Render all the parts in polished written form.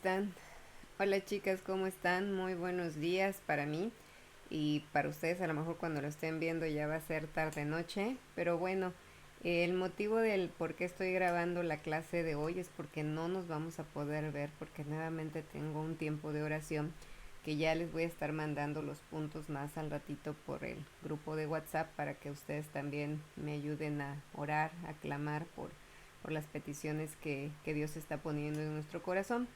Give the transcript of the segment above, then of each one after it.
están? Hola chicas, ¿cómo están? Muy buenos días para mí y para ustedes a lo mejor cuando lo estén viendo ya va a ser tarde noche, pero bueno, el motivo del por qué estoy grabando la clase de hoy es porque no nos vamos a poder ver porque nuevamente tengo un tiempo de oración que ya les voy a estar mandando los puntos más al ratito por el grupo de WhatsApp para que ustedes también me ayuden a orar, a clamar por las peticiones que Dios está poniendo en nuestro corazón.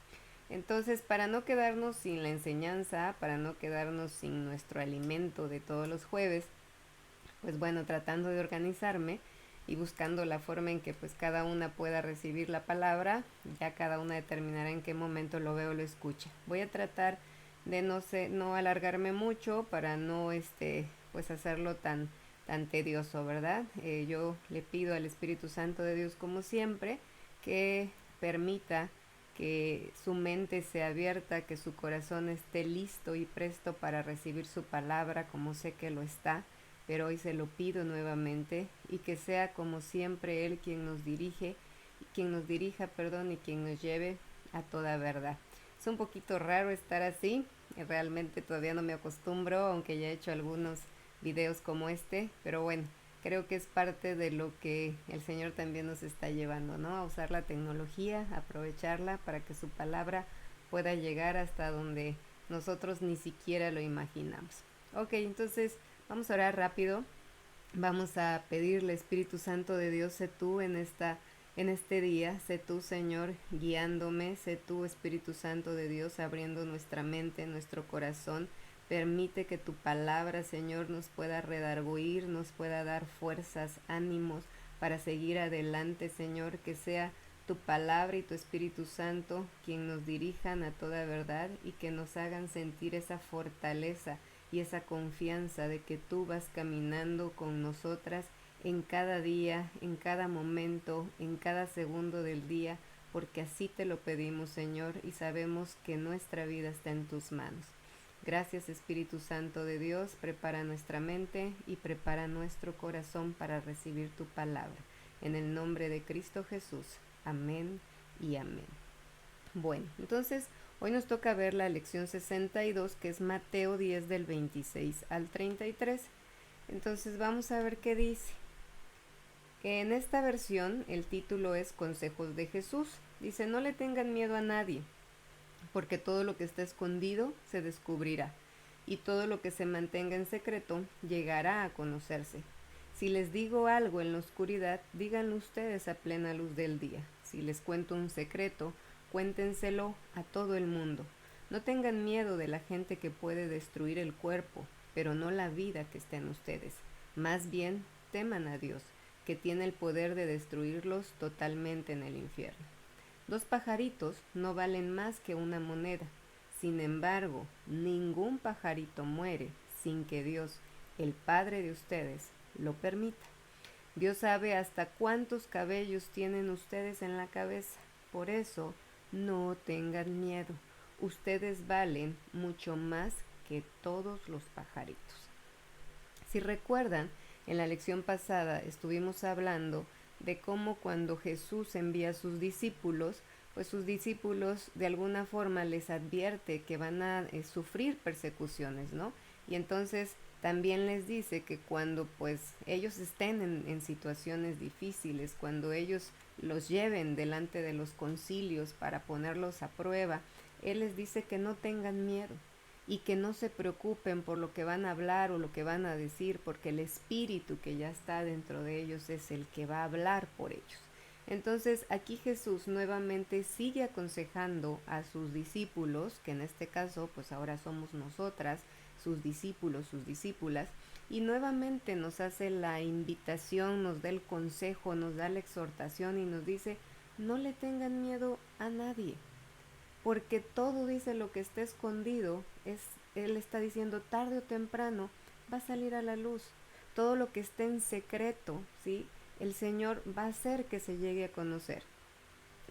Entonces, para no quedarnos sin la enseñanza, para no quedarnos sin nuestro alimento de todos los jueves, pues bueno, tratando de organizarme y buscando la forma en que pues cada una pueda recibir la palabra, ya cada una determinará en qué momento lo veo o lo escucha. Voy a tratar de no alargarme mucho para no pues hacerlo tan tedioso, ¿verdad? Yo le pido al Espíritu Santo de Dios como siempre que permita que su mente sea abierta, que su corazón esté listo y presto para recibir su palabra como sé que lo está, pero hoy se lo pido nuevamente y que sea como siempre Él quien nos dirige, quien nos dirija, perdón, y quien nos lleve a toda verdad. Es un poquito raro estar así, realmente todavía no me acostumbro, aunque ya he hecho algunos videos como este, pero bueno, creo que es parte de lo que el Señor también nos está llevando, ¿no? A usar la tecnología, a aprovecharla para que su palabra pueda llegar hasta donde nosotros ni siquiera lo imaginamos. Ok, entonces vamos a orar rápido. Vamos a pedirle, Espíritu Santo de Dios, sé tú en este día, sé tú, Señor, guiándome, sé tú, Espíritu Santo de Dios, abriendo nuestra mente, nuestro corazón. Permite que tu palabra, Señor, nos pueda redarguir, nos pueda dar fuerzas, ánimos para seguir adelante, Señor, que sea tu palabra y tu Espíritu Santo quien nos dirijan a toda verdad y que nos hagan sentir esa fortaleza y esa confianza de que tú vas caminando con nosotras en cada día, en cada momento, en cada segundo del día, porque así te lo pedimos, Señor, y sabemos que nuestra vida está en tus manos. Gracias, Espíritu Santo de Dios, prepara nuestra mente y prepara nuestro corazón para recibir tu palabra. En el nombre de Cristo Jesús. Amén y amén. Bueno, entonces hoy nos toca ver la lección 62, que es Mateo 10 del 26 al 33. Entonces vamos a ver qué dice. En esta versión el título es Consejos de Jesús. Dice, no le tengan miedo a nadie, porque todo lo que está escondido se descubrirá, y todo lo que se mantenga en secreto llegará a conocerse. Si les digo algo en la oscuridad, díganlo ustedes a plena luz del día. Si les cuento un secreto, cuéntenselo a todo el mundo. No tengan miedo de la gente que puede destruir el cuerpo, pero no la vida que está en ustedes. Más bien, teman a Dios, que tiene el poder de destruirlos totalmente en el infierno. Dos pajaritos no valen más que una moneda. Sin embargo, ningún pajarito muere sin que Dios, el Padre de ustedes, lo permita. Dios sabe hasta cuántos cabellos tienen ustedes en la cabeza. Por eso, no tengan miedo. Ustedes valen mucho más que todos los pajaritos. Si recuerdan, en la lección pasada estuvimos hablando de cómo cuando Jesús envía a sus discípulos, pues sus discípulos de alguna forma les advierte que van a sufrir persecuciones, ¿no? Y entonces también les dice que cuando pues ellos estén en situaciones difíciles, cuando ellos los lleven delante de los concilios para ponerlos a prueba, Él les dice que no tengan miedo, y que no se preocupen por lo que van a hablar o lo que van a decir, porque el espíritu que ya está dentro de ellos es el que va a hablar por ellos. Entonces aquí Jesús nuevamente sigue aconsejando a sus discípulos, que en este caso pues ahora somos nosotras, sus discípulos, sus discípulas, y nuevamente nos hace la invitación, nos da el consejo, nos da la exhortación y nos dice, no le tengan miedo a nadie, porque todo dice lo que está escondido, él está diciendo tarde o temprano va a salir a la luz. Todo lo que esté en secreto, ¿sí? El Señor va a hacer que se llegue a conocer.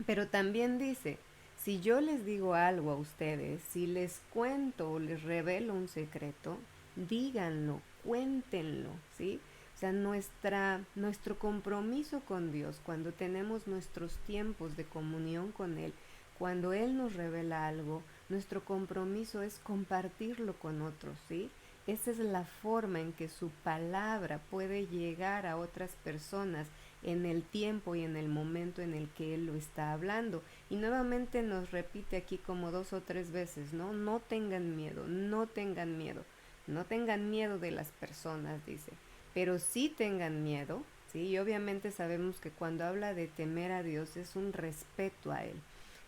Pero también dice, si yo les digo algo a ustedes, si les cuento o les revelo un secreto, díganlo, cuéntenlo, ¿sí? O sea, nuestro compromiso con Dios, cuando tenemos nuestros tiempos de comunión con Él, cuando Él nos revela algo, nuestro compromiso es compartirlo con otros, ¿sí? Esa es la forma en que su palabra puede llegar a otras personas en el tiempo y en el momento en el que Él lo está hablando. Y nuevamente nos repite aquí como 2 o 3 veces, ¿no? No tengan miedo, no tengan miedo, no tengan miedo de las personas, dice, pero sí tengan miedo, ¿sí? Y obviamente sabemos que cuando habla de temer a Dios es un respeto a Él,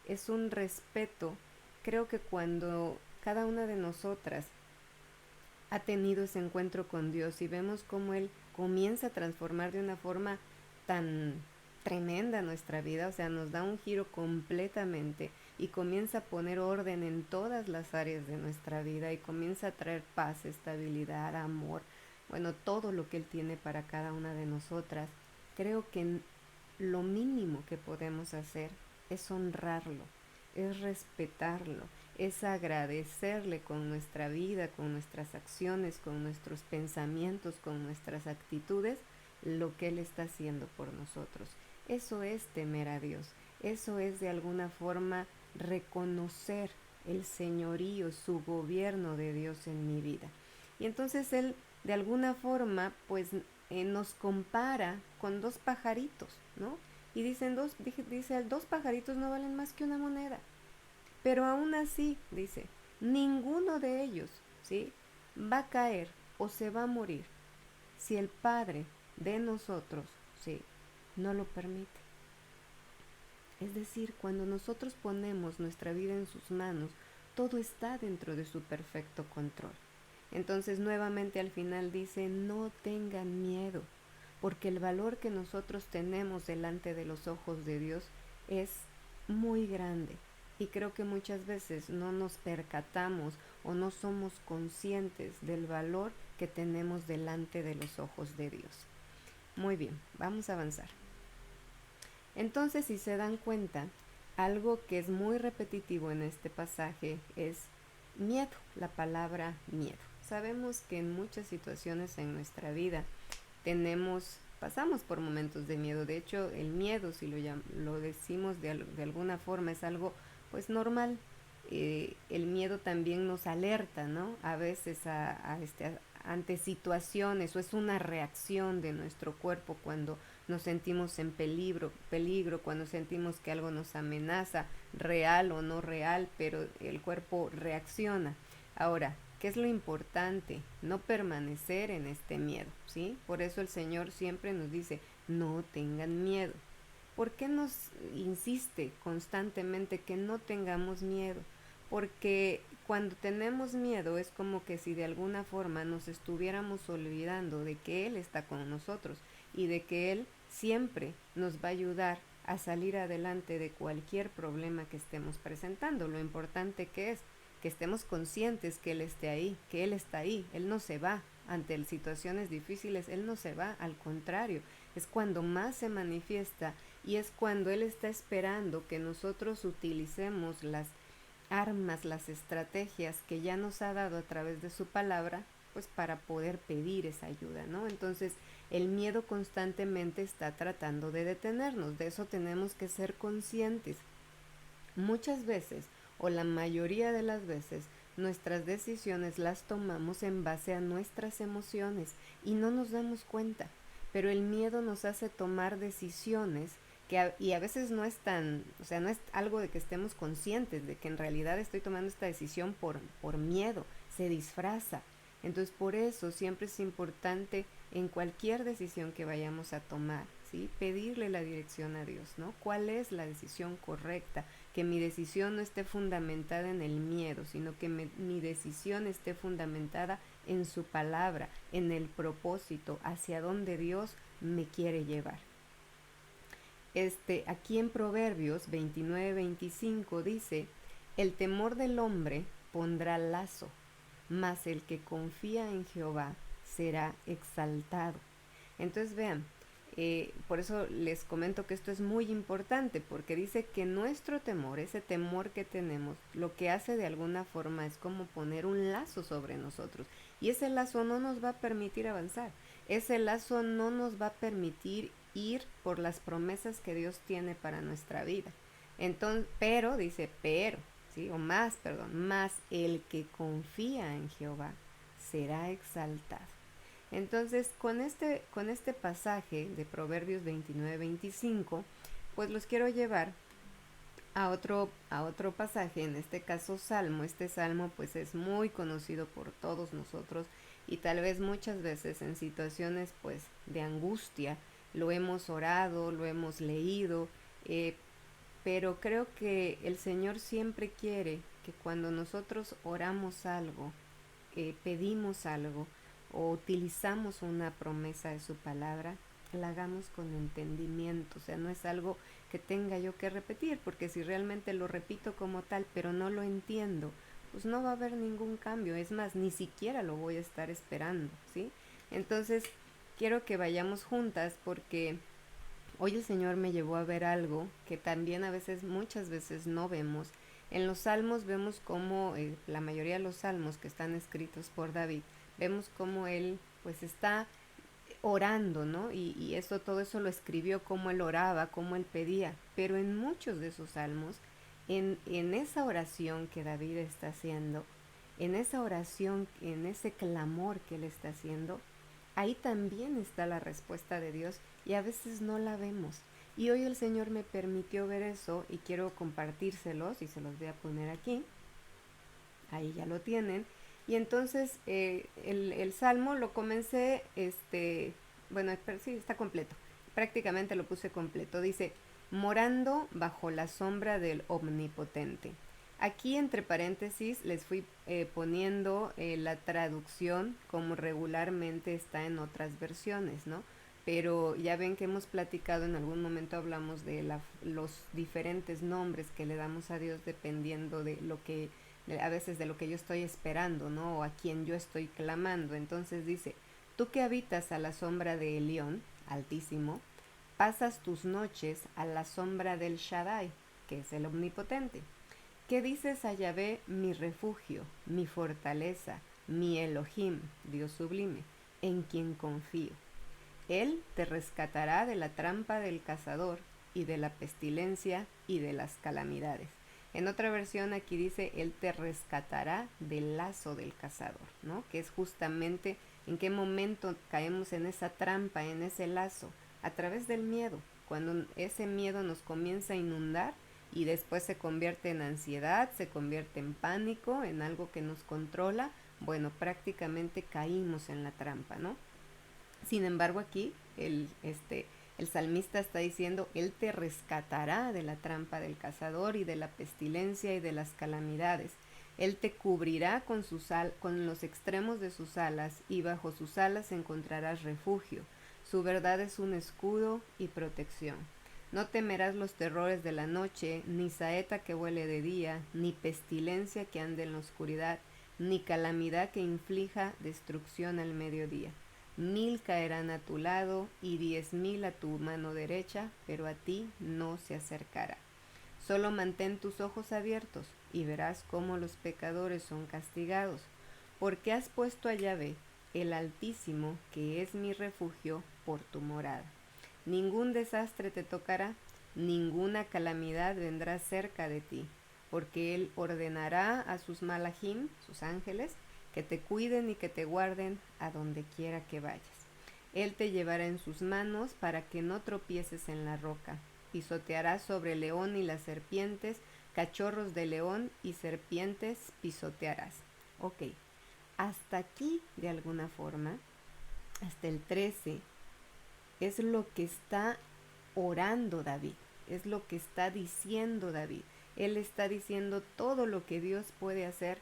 es un respeto. Creo que cuando cada una de nosotras ha tenido ese encuentro con Dios y vemos cómo Él comienza a transformar de una forma tan tremenda nuestra vida, o sea, nos da un giro completamente y comienza a poner orden en todas las áreas de nuestra vida y comienza a traer paz, estabilidad, amor, bueno, todo lo que Él tiene para cada una de nosotras. Creo que lo mínimo que podemos hacer es honrarlo, es respetarlo, es agradecerle con nuestra vida, con nuestras acciones, con nuestros pensamientos, con nuestras actitudes, lo que Él está haciendo por nosotros. Eso es temer a Dios, eso es de alguna forma reconocer el señorío, su gobierno de Dios en mi vida. Y entonces Él de alguna forma pues nos compara con dos pajaritos, ¿no? Y dice, dos pajaritos no valen más que una moneda. Pero aún así, dice, ninguno de ellos, ¿sí? Va a caer o se va a morir si el Padre de nosotros, ¿sí? No lo permite. Es decir, cuando nosotros ponemos nuestra vida en sus manos, todo está dentro de su perfecto control. Entonces nuevamente al final dice, no tengan miedo, porque el valor que nosotros tenemos delante de los ojos de Dios es muy grande. Y creo que muchas veces no nos percatamos o no somos conscientes del valor que tenemos delante de los ojos de Dios. Muy bien, vamos a avanzar. Entonces, si se dan cuenta, algo que es muy repetitivo en este pasaje es miedo, la palabra miedo. Sabemos que en muchas situaciones en nuestra vida pasamos por momentos de miedo. De hecho, el miedo, si lo decimos de alguna forma, es algo pues normal. El miedo también nos alerta, ¿no? A veces ante situaciones, o es una reacción de nuestro cuerpo cuando nos sentimos en peligro, cuando sentimos que algo nos amenaza, real o no real, pero el cuerpo reacciona. Ahora, ¿qué es lo importante? No permanecer en este miedo, ¿sí? Por eso el Señor siempre nos dice, no tengan miedo. ¿Por qué nos insiste constantemente que no tengamos miedo? Porque cuando tenemos miedo es como que si de alguna forma nos estuviéramos olvidando de que Él está con nosotros y de que Él siempre nos va a ayudar a salir adelante de cualquier problema que estemos presentando. Lo importante que es que estemos conscientes que Él esté ahí, que Él está ahí, Él no se va. Ante situaciones difíciles, Él no se va, al contrario, es cuando más se manifiesta y es cuando Él está esperando que nosotros utilicemos las armas, las estrategias que ya nos ha dado a través de su palabra, pues para poder pedir esa ayuda, ¿no? Entonces, el miedo constantemente está tratando de detenernos, de eso tenemos que ser conscientes. Muchas veces, o la mayoría de las veces, nuestras decisiones las tomamos en base a nuestras emociones y no nos damos cuenta, pero el miedo nos hace tomar decisiones y a veces no es tan, o sea, no es algo de que estemos conscientes de que en realidad estoy tomando esta decisión por miedo, se disfraza. Entonces por eso siempre es importante en cualquier decisión que vayamos a tomar, ¿sí? Pedirle la dirección a Dios, ¿no? ¿Cuál es la decisión correcta? Que mi decisión no esté fundamentada en el miedo, sino que mi decisión esté fundamentada en su palabra, en el propósito, hacia donde Dios me quiere llevar. Aquí en Proverbios 29-25 dice, el temor del hombre pondrá lazo, mas el que confía en Jehová será exaltado. Entonces vean, por eso les comento que esto es muy importante, porque dice que nuestro temor, ese temor que tenemos, lo que hace de alguna forma es como poner un lazo sobre nosotros, y ese lazo no nos va a permitir avanzar, ese lazo no nos va a permitir ir por las promesas que Dios tiene para nuestra vida. Entonces, pero, dice, pero, ¿sí? O más, perdón, más el que confía en Jehová será exaltado. Entonces, con este pasaje de Proverbios 29-25, pues los quiero llevar a otro pasaje, en este caso Salmo. Este Salmo pues es muy conocido por todos nosotros y tal vez muchas veces en situaciones pues de angustia lo hemos orado, lo hemos leído, eh, pero creo que el Señor siempre quiere que cuando nosotros oramos algo, pedimos algo o utilizamos una promesa de su palabra, la hagamos con entendimiento. O sea, no es algo que tenga yo que repetir, porque si realmente lo repito como tal, pero no lo entiendo, pues no va a haber ningún cambio. Es más, ni siquiera lo voy a estar esperando, ¿sí? Entonces, quiero que vayamos juntas porque hoy el Señor me llevó a ver algo que también a veces, muchas veces no vemos. En los salmos vemos cómo la mayoría de los salmos que están escritos por David, vemos cómo él pues está orando, ¿no? Y eso, todo eso lo escribió, cómo él oraba, cómo él pedía. Pero en muchos de esos salmos, en esa oración que David está haciendo, en esa oración, en ese clamor que él está haciendo, ahí también está la respuesta de Dios y a veces no la vemos. Y hoy el Señor me permitió ver eso y quiero compartírselos y se los voy a poner aquí. Ahí ya lo tienen. Y entonces el salmo lo comencé, bueno, sí, está completo. Prácticamente lo puse completo. Dice, morando bajo la sombra del Omnipotente. Aquí entre paréntesis les fui poniendo la traducción como regularmente está en otras versiones, ¿no? Pero ya ven que hemos platicado, en algún momento hablamos de los diferentes nombres que le damos a Dios dependiendo de lo que, a veces de lo que yo estoy esperando, ¿no? O a quien yo estoy clamando. Entonces dice, tú que habitas a la sombra de Elión, Altísimo, pasas tus noches a la sombra del Shaddai, que es el Omnipotente. ¿Qué dices a Yahvé, mi refugio, mi fortaleza, mi Elohim, Dios sublime, en quien confío? Él te rescatará de la trampa del cazador y de la pestilencia y de las calamidades. En otra versión aquí dice, Él te rescatará del lazo del cazador, ¿no? Que es justamente en qué momento caemos en esa trampa, en ese lazo, a través del miedo. Cuando ese miedo nos comienza a inundar y después se convierte en ansiedad, se convierte en pánico, en algo que nos controla, bueno, prácticamente caímos en la trampa, ¿no? Sin embargo, aquí el salmista está diciendo, Él te rescatará de la trampa del cazador y de la pestilencia y de las calamidades. Él te cubrirá con los extremos de sus alas y bajo sus alas encontrarás refugio. Su verdad es un escudo y protección. No temerás los terrores de la noche, ni saeta que vuele de día, ni pestilencia que ande en la oscuridad, ni calamidad que inflija destrucción al mediodía. 1000 caerán a tu lado y 10,000 a tu mano derecha, pero a ti no se acercará. Solo mantén tus ojos abiertos y verás cómo los pecadores son castigados, porque has puesto a Yahvé, el Altísimo, que es mi refugio, por tu morada. Ningún desastre te tocará, ninguna calamidad vendrá cerca de ti, porque Él ordenará a sus malajim, sus ángeles, que te cuiden y que te guarden a donde quiera que vayas. Él te llevará en sus manos para que no tropieces en la roca. Pisotearás sobre el león y las serpientes, cachorros de león y serpientes pisotearás. Ok, hasta aquí de alguna forma, hasta el 13, es lo que está orando David, es lo que está diciendo David. Él está diciendo todo lo que Dios puede hacer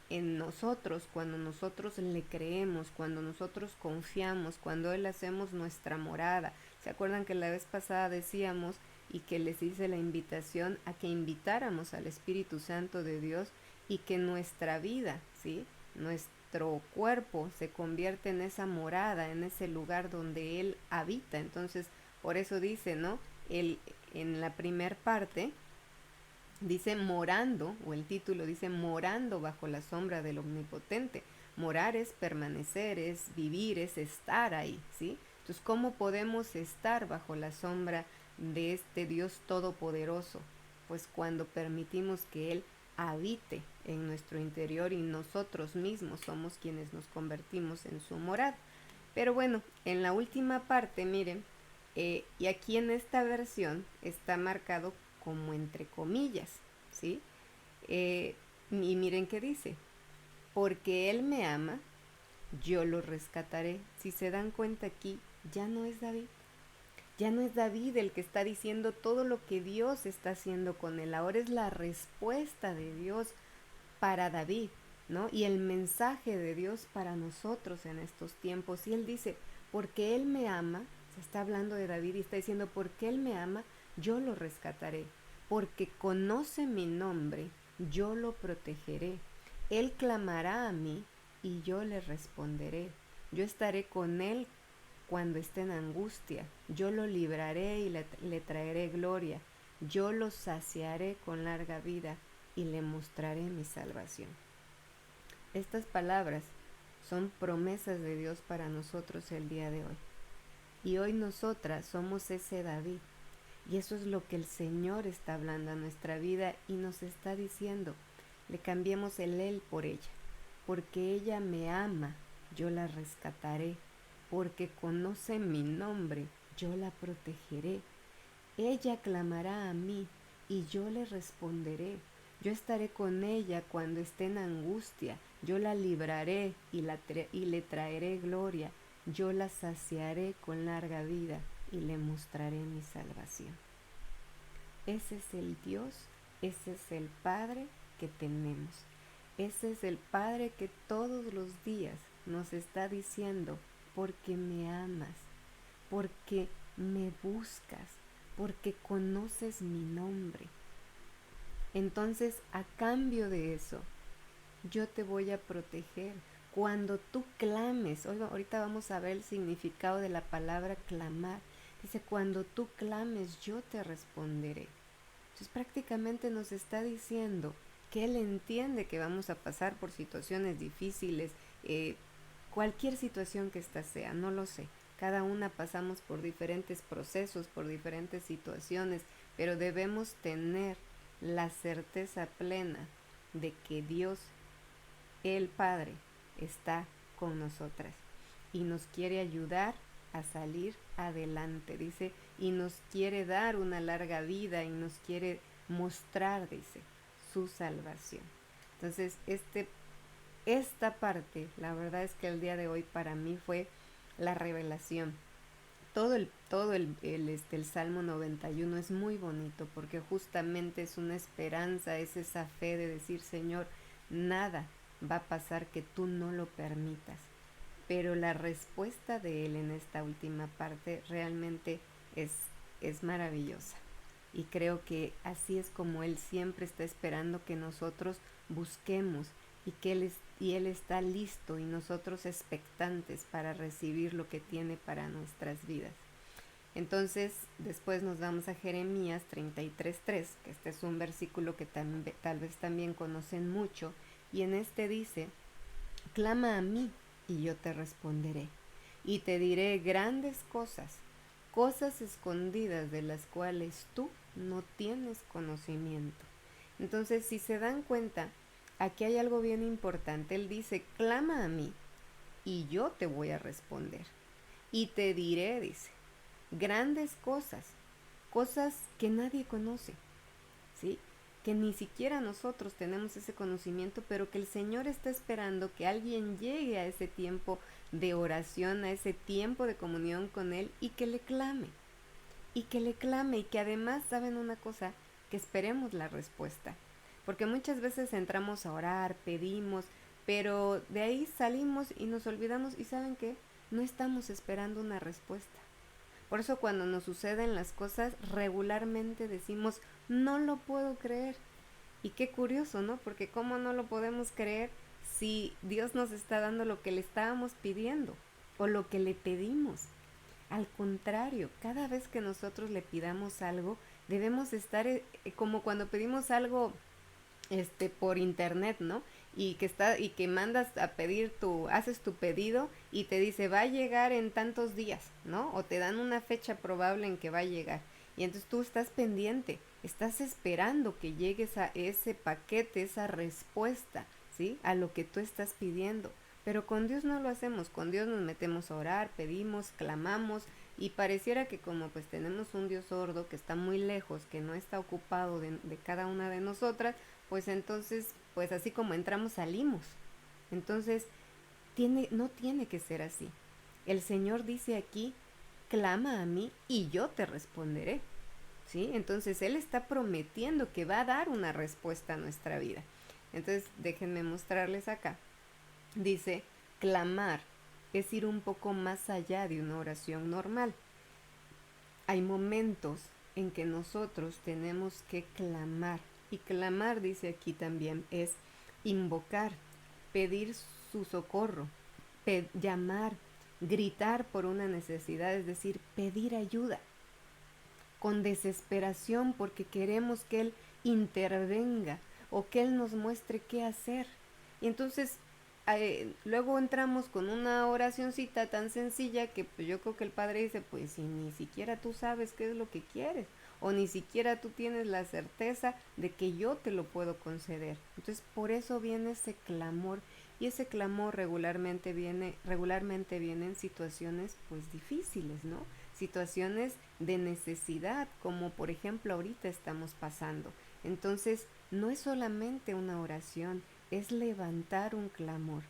en nosotros, cuando nosotros le creemos, cuando nosotros confiamos, cuando Él hacemos nuestra morada. ¿Se acuerdan que la vez pasada decíamos y que les hice la invitación a que invitáramos al Espíritu Santo de Dios y que nuestra vida, ¿sí? Nuestro cuerpo se convierte en esa morada, en ese lugar donde Él habita? Entonces, por eso dice, ¿no? Él, en la primer parte, dice morando, o el título dice morando bajo la sombra del Omnipotente. Morar es permanecer, es vivir, es estar ahí, ¿sí? Entonces, ¿cómo podemos estar bajo la sombra de este Dios todopoderoso, pues cuando permitimos que Él habite en nuestro interior y nosotros mismos somos quienes nos convertimos en su morada. Pero bueno, en la última parte, miren, y aquí en esta versión está marcado como entre comillas, ¿sí? Y miren qué dice, porque Él me ama, yo lo rescataré. Si se dan cuenta aquí, ya no es David. Ya no es David el que está diciendo todo lo que Dios está haciendo con él. Ahora es la respuesta de Dios para David, ¿no? Y el mensaje de Dios para nosotros en estos tiempos. Y él dice, porque él me ama, se está hablando de David y está diciendo, porque él me ama, yo lo rescataré. Porque conoce mi nombre, yo lo protegeré. Él clamará a mí y yo le responderé. Yo estaré con él cuando esté en angustia. Yo lo libraré y le traeré gloria. Yo lo saciaré con larga vida y le mostraré mi salvación. Estas palabras son promesas de Dios para nosotros el día de hoy. Y hoy nosotras somos ese David. Y eso es lo que el Señor está hablando a nuestra vida y nos está diciendo. Le cambiemos el él por ella. Porque ella me ama, yo la rescataré. Porque conoce mi nombre, yo la protegeré. Ella clamará a mí y yo le responderé. Yo estaré con ella cuando esté en angustia. Yo la libraré y le traeré gloria. Yo la saciaré con larga vida y le mostraré mi salvación. Ese es el Dios, ese es el Padre que tenemos. Ese es el Padre que todos los días nos está diciendo, porque me amas, porque me buscas, porque conoces mi nombre. Entonces, a cambio de eso, yo te voy a proteger. Cuando tú clames, ahorita vamos a ver el significado de la palabra clamar. Dice, cuando tú clames, yo te responderé. Entonces prácticamente nos está diciendo que Él entiende que vamos a pasar por situaciones difíciles, cualquier situación que ésta sea, no lo sé. Cada una pasamos por diferentes procesos, por diferentes situaciones, pero debemos tener la certeza plena de que Dios, el Padre, está con nosotras y nos quiere ayudar a salir adelante, dice, y nos quiere dar una larga vida y nos quiere mostrar, dice, su salvación. Entonces, esta parte, la verdad es que el día de hoy para mí fue la revelación. El Salmo 91 es muy bonito porque justamente es una esperanza, es esa fe de decir, Señor, nada va a pasar que tú no lo permitas. Pero la respuesta de Él en esta última parte realmente es maravillosa. Y creo que así es como Él siempre está esperando que nosotros busquemos y que Él está listo y nosotros expectantes para recibir lo que tiene para nuestras vidas. Entonces, después nos vamos a Jeremías 33:3, que este es un versículo que tal vez también conocen mucho, y en este dice, clama a mí y yo te responderé, y te diré grandes cosas, cosas escondidas de las cuales tú no tienes conocimiento. Entonces, si se dan cuenta, aquí hay algo bien importante. Él dice, clama a mí y yo te voy a responder. Y te diré, dice, grandes cosas, cosas que nadie conoce, ¿sí? Que ni siquiera nosotros tenemos ese conocimiento, pero que el Señor está esperando que alguien llegue a ese tiempo de oración, a ese tiempo de comunión con Él y que le clame. Y que además, ¿saben una cosa? Que esperemos la respuesta. Porque muchas veces entramos a orar, pedimos, pero de ahí salimos y nos olvidamos y ¿saben qué? No estamos esperando una respuesta. Por eso cuando nos suceden las cosas regularmente decimos, no lo puedo creer. Y qué curioso, ¿no? Porque ¿cómo no lo podemos creer si Dios nos está dando lo que le estábamos pidiendo o lo que le pedimos? Al contrario, cada vez que nosotros le pidamos algo, debemos estar como cuando pedimos algo por internet, ¿no? Y que mandas a pedir haces tu pedido y te dice va a llegar en tantos días, ¿no? O te dan una fecha probable en que va a llegar. Y entonces tú estás pendiente, estás esperando que llegues a ese paquete, esa respuesta, ¿sí? A lo que tú estás pidiendo. Pero con Dios no lo hacemos, con Dios nos metemos a orar, pedimos, clamamos y pareciera que como pues tenemos un Dios sordo que está muy lejos, que no está ocupado de cada una de nosotras, pues entonces, pues así como entramos, salimos. Entonces, no tiene que ser así. El Señor dice aquí, clama a mí y yo te responderé. ¿Sí? Entonces Él está prometiendo que va a dar una respuesta a nuestra vida. Entonces déjenme mostrarles acá. Dice, clamar es ir un poco más allá de una oración normal. Hay momentos en que nosotros tenemos que clamar. Y clamar, dice aquí también, es invocar, pedir su socorro, llamar, gritar por una necesidad, es decir, pedir ayuda, con desesperación porque queremos que Él intervenga o que Él nos muestre qué hacer. Y entonces luego entramos con una oracioncita tan sencilla que pues, yo creo que el Padre dice, pues si ni siquiera tú sabes qué es lo que quieres o ni siquiera tú tienes la certeza de que yo te lo puedo conceder. Entonces por eso viene ese clamor y ese clamor regularmente viene en situaciones pues difíciles, ¿no? Situaciones de necesidad, como por ejemplo ahorita estamos pasando. Entonces, no es solamente una oración, es levantar un clamor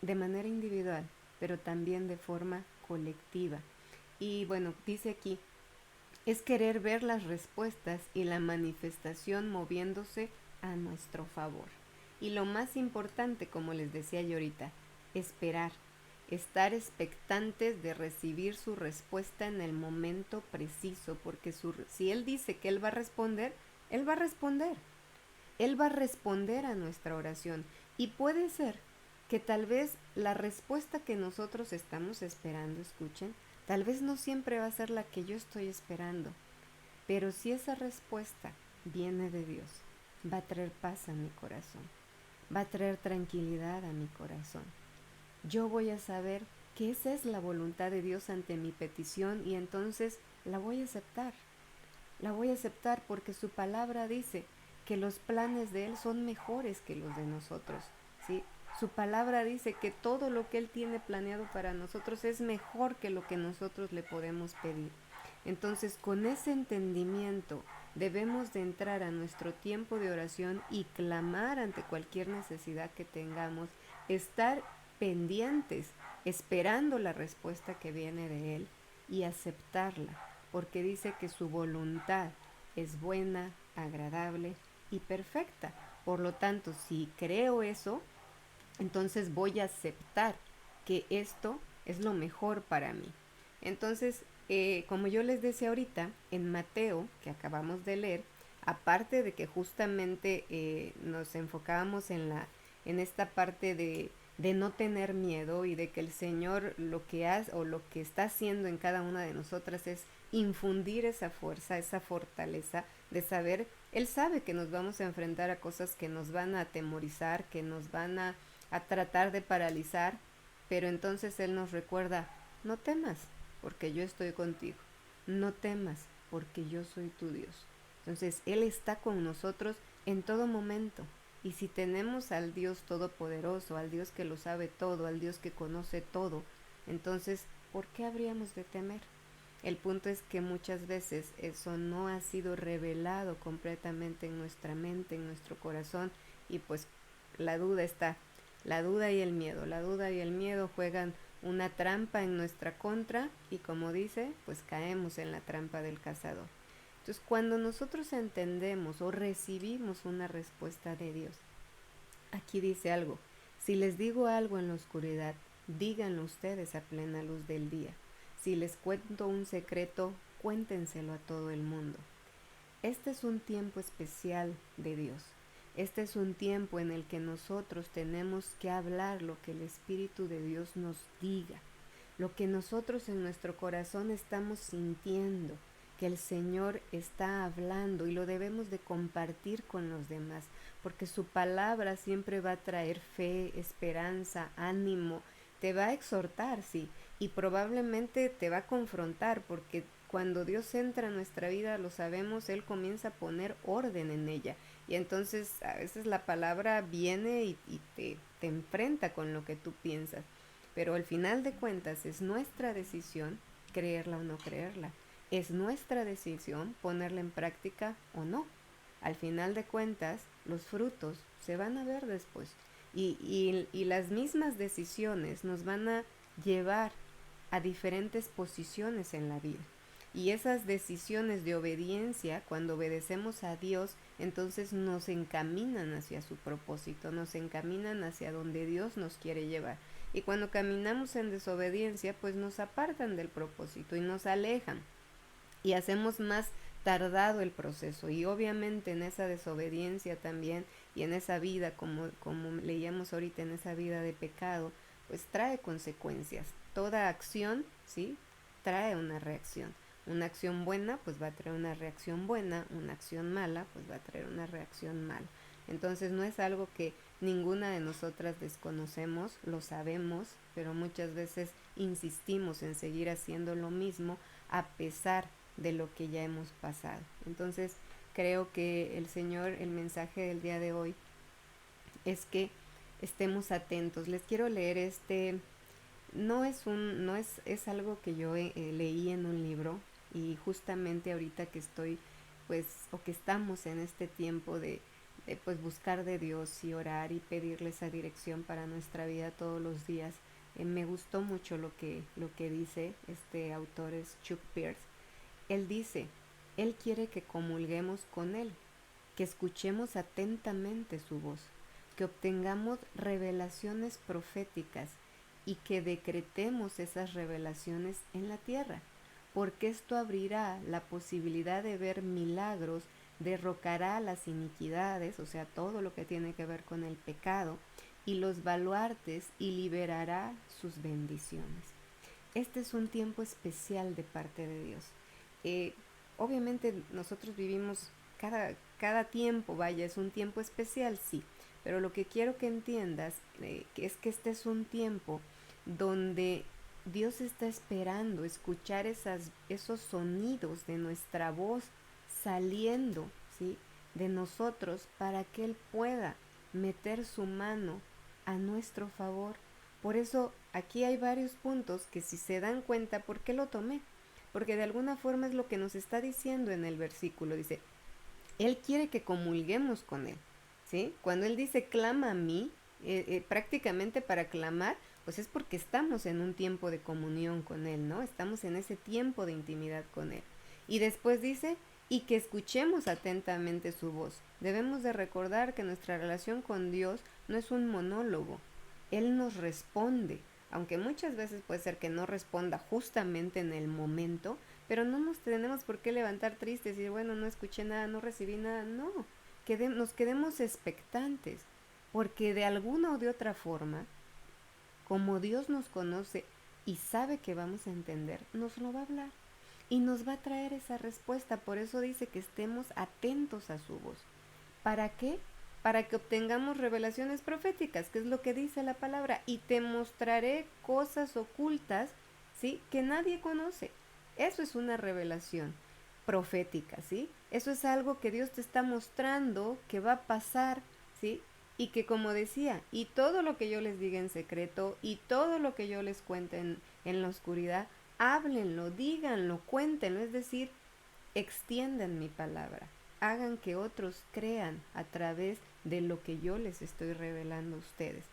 de manera individual, pero también de forma colectiva. Y bueno, dice aquí, es querer ver las respuestas y la manifestación moviéndose a nuestro favor. Y lo más importante, como les decía yo ahorita, esperar, estar expectantes de recibir su respuesta en el momento preciso, porque si Él dice que Él va a responder, Él va a responder. Él va a responder a nuestra oración. Y puede ser que tal vez la respuesta que nosotros estamos esperando, escuchen, tal vez no siempre va a ser la que yo estoy esperando. Pero si esa respuesta viene de Dios, va a traer paz a mi corazón, va a traer tranquilidad a mi corazón. Yo voy a saber que esa es la voluntad de Dios ante mi petición y entonces la voy a aceptar. La voy a aceptar porque su palabra dice que los planes de Él son mejores que los de nosotros, ¿sí? Su palabra dice que todo lo que Él tiene planeado para nosotros es mejor que lo que nosotros le podemos pedir. Entonces, con ese entendimiento, debemos de entrar a nuestro tiempo de oración y clamar ante cualquier necesidad que tengamos, estar pendientes, esperando la respuesta que viene de Él y aceptarla, porque dice que su voluntad es buena, agradable y perfecta. Por lo tanto, si creo eso, entonces voy a aceptar que esto es lo mejor para mí. Entonces, como yo les decía ahorita, en Mateo, que acabamos de leer, aparte de que justamente nos enfocábamos en esta parte de no tener miedo y de que el Señor lo que hace o lo que está haciendo en cada una de nosotras es infundir esa fuerza, esa fortaleza de saber, Él sabe que nos vamos a enfrentar a cosas que nos van a atemorizar, que nos van a tratar de paralizar, pero entonces Él nos recuerda, no temas, porque yo estoy contigo, no temas, porque yo soy tu Dios. Entonces Él está con nosotros en todo momento. Y si tenemos al Dios todopoderoso, al Dios que lo sabe todo, al Dios que conoce todo, entonces, ¿por qué habríamos de temer? El punto es que muchas veces eso no ha sido revelado completamente en nuestra mente, en nuestro corazón, y pues la duda está, la duda y el miedo. La duda y el miedo juegan una trampa en nuestra contra y como dice, pues caemos en la trampa del cazador. Entonces, cuando nosotros entendemos o recibimos una respuesta de Dios, aquí dice algo, si les digo algo en la oscuridad, díganlo ustedes a plena luz del día. Si les cuento un secreto, cuéntenselo a todo el mundo. Este es un tiempo especial de Dios. Este es un tiempo en el que nosotros tenemos que hablar lo que el Espíritu de Dios nos diga, lo que nosotros en nuestro corazón estamos sintiendo, que el Señor está hablando y lo debemos de compartir con los demás, porque su palabra siempre va a traer fe, esperanza, ánimo, te va a exhortar, sí, y probablemente te va a confrontar, porque cuando Dios entra en nuestra vida, lo sabemos, Él comienza a poner orden en ella. Y entonces a veces la palabra viene y te enfrenta con lo que tú piensas. Pero al final de cuentas es nuestra decisión creerla o no creerla. Es nuestra decisión ponerla en práctica o no. Al final de cuentas, los frutos se van a ver después. Y las mismas decisiones nos van a llevar a diferentes posiciones en la vida. Y esas decisiones de obediencia, cuando obedecemos a Dios, entonces nos encaminan hacia su propósito, nos encaminan hacia donde Dios nos quiere llevar. Y cuando caminamos en desobediencia, pues nos apartan del propósito y nos alejan. Y hacemos más tardado el proceso. Y obviamente en esa desobediencia también y en esa vida, como leíamos ahorita, en esa vida de pecado, pues trae consecuencias. Toda acción, ¿sí? Trae una reacción. Una acción buena, pues va a traer una reacción buena. Una acción mala, pues va a traer una reacción mala. Entonces no es algo que ninguna de nosotras desconocemos, lo sabemos, pero muchas veces insistimos en seguir haciendo lo mismo a pesar de lo que ya hemos pasado. Entonces creo que el Señor, el mensaje del día de hoy es que estemos atentos. Les quiero leer es algo que yo leí en un libro, y justamente ahorita que estoy pues o que estamos en este tiempo de pues buscar de Dios y orar y pedirle esa dirección para nuestra vida todos los días, me gustó mucho lo que dice este autor, es Chuck Pierce. Él dice, Él quiere que comulguemos con Él, que escuchemos atentamente su voz, que obtengamos revelaciones proféticas y que decretemos esas revelaciones en la tierra, porque esto abrirá la posibilidad de ver milagros, derrocará las iniquidades, o sea, todo lo que tiene que ver con el pecado, y los baluartes, y liberará sus bendiciones. Este es un tiempo especial de parte de Dios. Eh, Obviamente nosotros vivimos cada tiempo, vaya, es un tiempo especial, sí, pero lo que quiero que entiendas es que este es un tiempo donde Dios está esperando escuchar esos sonidos de nuestra voz saliendo, ¿sí?, de nosotros, para que Él pueda meter su mano a nuestro favor. Por eso aquí hay varios puntos que, si se dan cuenta, ¿por qué lo tomé? Porque de alguna forma es lo que nos está diciendo en el versículo. Dice, Él quiere que comulguemos con Él, ¿sí? Cuando Él dice, clama a mí, prácticamente para clamar, pues es porque estamos en un tiempo de comunión con Él, ¿no? Estamos en ese tiempo de intimidad con Él. Y después dice, y que escuchemos atentamente su voz. Debemos de recordar que nuestra relación con Dios no es un monólogo. Él nos responde, aunque muchas veces puede ser que no responda justamente en el momento, pero no nos tenemos por qué levantar tristes y decir, bueno, no escuché nada, no recibí nada. No, nos quedemos expectantes, porque de alguna o de otra forma, como Dios nos conoce y sabe que vamos a entender, nos lo va a hablar y nos va a traer esa respuesta. Por eso dice que estemos atentos a su voz. ¿Para qué? Para que obtengamos revelaciones proféticas, que es lo que dice la palabra, y te mostraré cosas ocultas, ¿sí?, que nadie conoce. Eso es una revelación profética, ¿sí? Eso es algo que Dios te está mostrando que va a pasar, ¿sí? Y que, como decía, y todo lo que yo les diga en secreto y todo lo que yo les cuente en la oscuridad, háblenlo, díganlo, cuéntenlo, es decir, extiendan mi palabra, hagan que otros crean a través de lo que yo les estoy revelando a ustedes.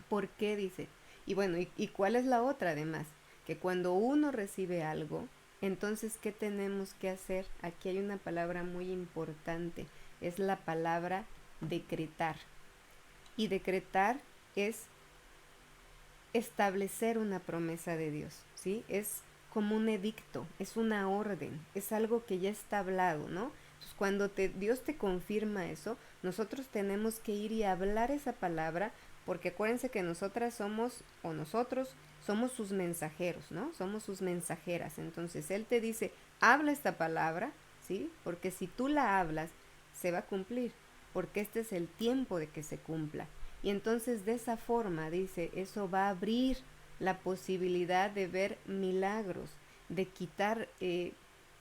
¿Por qué? Dice. Y bueno, ¿y cuál es la otra además? Que cuando uno recibe algo, entonces, ¿qué tenemos que hacer? Aquí hay una palabra muy importante, es la palabra decretar. Y decretar es establecer una promesa de Dios, ¿sí? Es como un edicto, es una orden, es algo que ya está hablado, ¿no? Entonces, cuando Dios te confirma eso, nosotros tenemos que ir y hablar esa palabra, porque acuérdense que nosotros somos sus mensajeros, ¿no? Somos sus mensajeras. Entonces, Él te dice, habla esta palabra, ¿sí? Porque si tú la hablas, se va a cumplir, porque este es el tiempo de que se cumpla. Y entonces, de esa forma, dice, eso va a abrir la posibilidad de ver milagros. de quitar,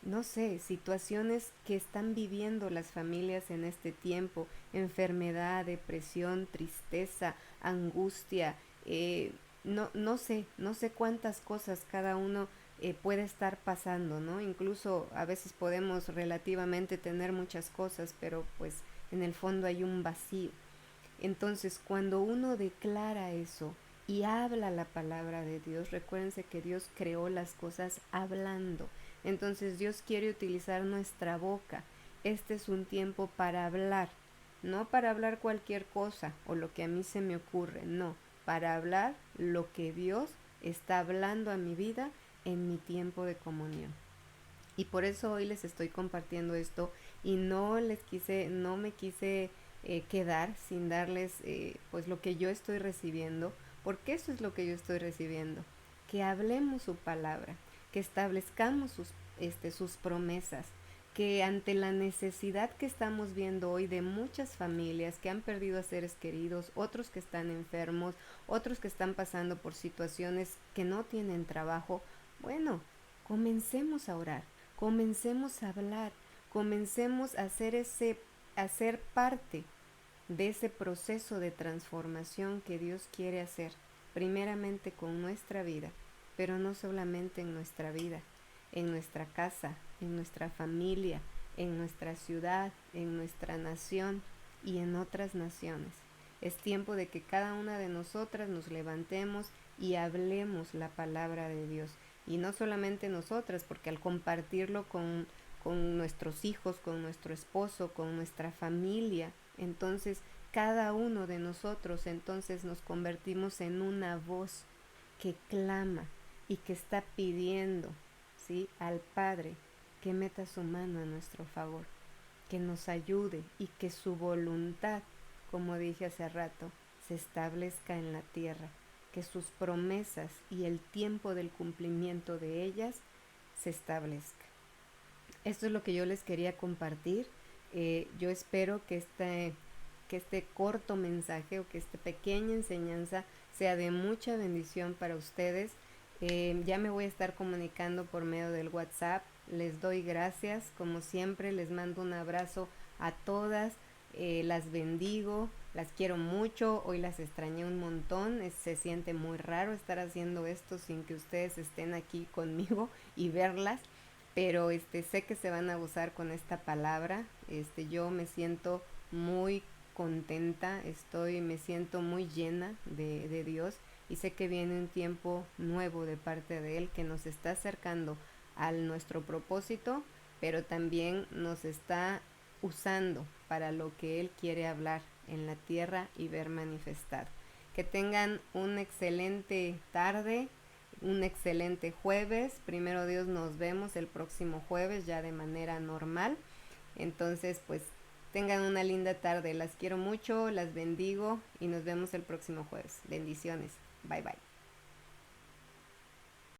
no sé, situaciones que están viviendo las familias en este tiempo, enfermedad, depresión, tristeza, angustia, no sé cuántas cosas cada uno puede estar pasando, ¿no? Incluso a veces podemos relativamente tener muchas cosas, pero pues en el fondo hay un vacío. Entonces, cuando uno declara eso y habla la palabra de Dios, recuérdense que Dios creó las cosas hablando. Entonces, Dios quiere utilizar nuestra boca. Este es un tiempo para hablar, no para hablar cualquier cosa o lo que a mí se me ocurre, no, para hablar lo que Dios está hablando a mi vida en mi tiempo de comunión. Y por eso hoy les estoy compartiendo esto y no me quise quedar sin darles pues lo que yo estoy recibiendo, porque eso es lo que yo estoy recibiendo, que hablemos su palabra, que establezcamos sus promesas, que ante la necesidad que estamos viendo hoy de muchas familias que han perdido a seres queridos, otros que están enfermos, otros que están pasando por situaciones que no tienen trabajo, bueno, comencemos a orar, comencemos a hablar, comencemos a ser parte de ese proceso de transformación que Dios quiere hacer, primeramente con nuestra vida, pero no solamente en nuestra vida, en nuestra casa, en nuestra familia, en nuestra ciudad, en nuestra nación y en otras naciones. Es tiempo de que cada una de nosotras nos levantemos y hablemos la palabra de Dios. Y no solamente nosotras, porque al compartirlo con nuestros hijos, con nuestro esposo, con nuestra familia, entonces cada uno de nosotros entonces nos convertimos en una voz que clama y que está pidiendo, ¿sí?, al Padre que meta su mano a nuestro favor, que nos ayude y que su voluntad, como dije hace rato, se establezca en la tierra, que sus promesas y el tiempo del cumplimiento de ellas se establezca. Esto es lo que yo les quería compartir. Yo espero que este corto mensaje o que esta pequeña enseñanza sea de mucha bendición para ustedes. Ya me voy a estar comunicando por medio del WhatsApp. Les doy gracias, como siempre, les mando un abrazo a todas, las bendigo, las quiero mucho, hoy las extrañé un montón, se siente muy raro estar haciendo esto sin que ustedes estén aquí conmigo y verlas, pero sé que se van a gozar con esta palabra. Yo me siento muy contenta, me siento muy llena de Dios y sé que viene un tiempo nuevo de parte de Él que nos está acercando a nuestro propósito, pero también nos está usando para lo que Él quiere hablar en la tierra y ver manifestado. Que tengan una excelente tarde, un excelente jueves. Primero Dios, nos vemos el próximo jueves ya de manera normal. Entonces, pues tengan una linda tarde. Las quiero mucho, las bendigo y nos vemos el próximo jueves. Bendiciones. Bye bye.